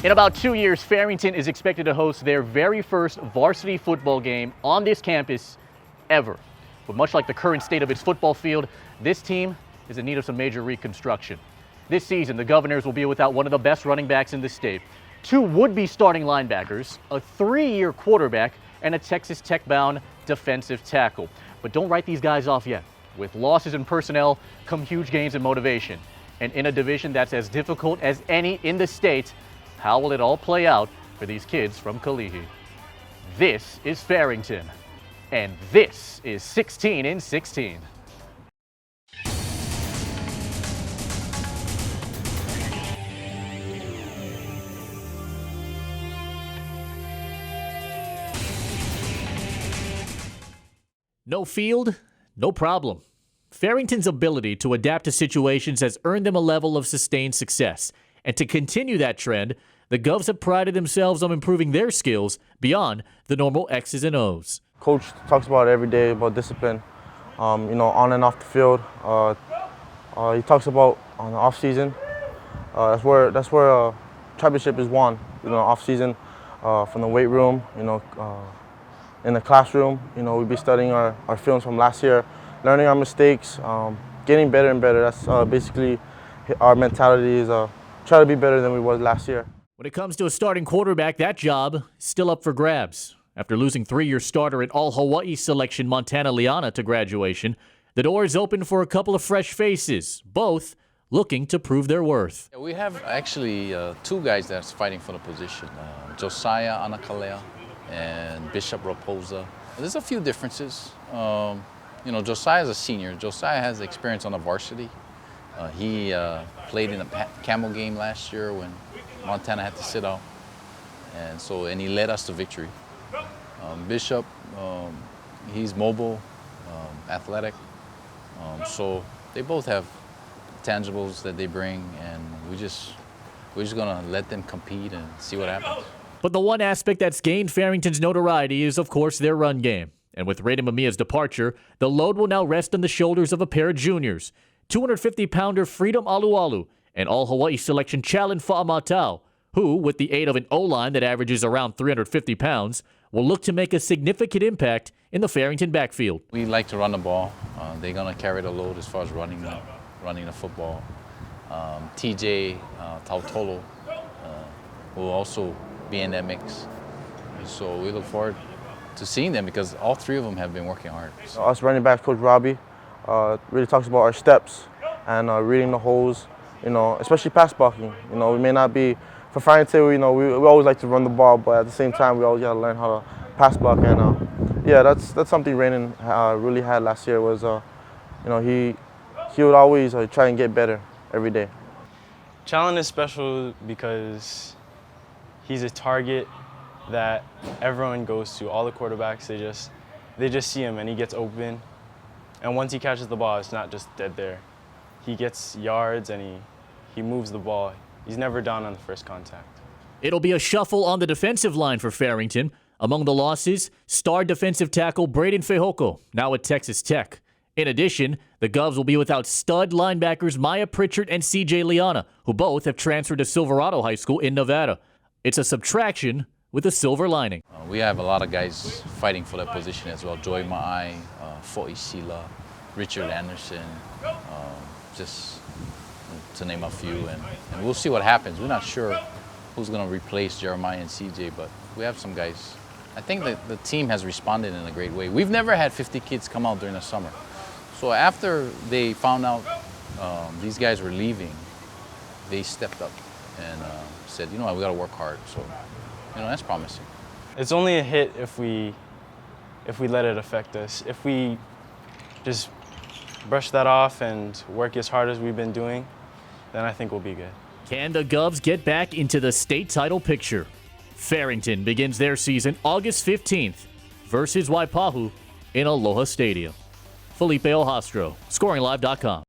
In about 2 years, Farrington is expected to host their very first varsity football game on this campus ever. But much like the current state of its football field, this team is in need of some major reconstruction. This season, the Governors will be without one of the best running backs in the state, 2 would-be starting linebackers, a 3-year quarterback, and a Texas Tech-bound defensive tackle. But don't write these guys off yet. With losses in personnel come huge gains in motivation. And in a division that's as difficult as any in the state, how will it all play out for these kids from Kalihi? This is Farrington, and this is 16 in 16. No field, no problem. Farrington's ability to adapt to situations has earned them a level of sustained success. And to continue that trend, the Govs have prided themselves on improving their skills beyond the normal X's and O's. Coach talks about it every day, about discipline, on and off the field. He talks about on the off season. That's where championship is won. Off season, from the weight room. In the classroom, we'd be studying our films from last year, learning our mistakes, getting better and better. That's basically our mentality is try to be better than we was last year. When it comes to a starting quarterback, that job is still up for grabs. After losing 3-year starter and All-Hawaii selection Montana Liana to graduation, the door is open for a couple of fresh faces, both looking to prove their worth. We have actually 2 guys that's fighting for the position, Josiah Anakalea and Bishop Raposa. There's a few differences. Josiah is a senior. Josiah has experience on the varsity. He played in a camel game last year when Montana had to sit out, and he led us to victory. Bishop, he's mobile, athletic, so they both have tangibles that they bring, and we're just gonna let them compete and see what happens. But the one aspect that's gained Farrington's notoriety is, of course, their run game. And with Raiden Mamia's departure, the load will now rest on the shoulders of a pair of juniors, 250-pounder Freedom Alualu and All-Hawaii selection Challen Fa'amatau, who, with the aid of an O-line that averages around 350 pounds, will look to make a significant impact in the Farrington backfield. We like to run the ball. They're going to carry the load as far as running the football. TJ Tautolo will also be in that mix. So we look forward to seeing them because all 3 of them have been working hard. So. Us running back, Coach Robbie, really talks about our steps and reading the holes, especially pass blocking. We may not be, for Farrington, we always like to run the ball, but at the same time, we always got to learn how to pass block. And that's something Raiden really had last year was, he would always try and get better every day. Challen is special because he's a target that everyone goes to. All the quarterbacks, they just see him and he gets open. And once he catches the ball, it's not just dead there. He gets yards and he moves the ball. He's never down on the first contact. It'll be a shuffle on the defensive line for Farrington. Among the losses, star defensive tackle Braden Fehoko, now at Texas Tech. In addition, the Govs will be without stud linebackers Maya Pritchard and CJ Liana, who both have transferred to Silverado High School in Nevada. It's a subtraction with a silver lining. We have a lot of guys fighting for that position as well. Joy Ma'ai, Fo'i Sila, Richard Anderson, just to name a few. And we'll see what happens. We're not sure who's going to replace Jeremiah and CJ, but we have some guys. I think that the team has responded in a great way. We've never had 50 kids come out during the summer. So after they found out these guys were leaving, they stepped up and said, we got to work hard. So, that's promising. It's only a hit if we let it affect us. If we just brush that off and work as hard as we've been doing, then I think we'll be good. Can the Govs get back into the state title picture? Farrington begins their season August 15th versus Waipahu in Aloha Stadium. Felipe Ojastro, ScoringLive.com.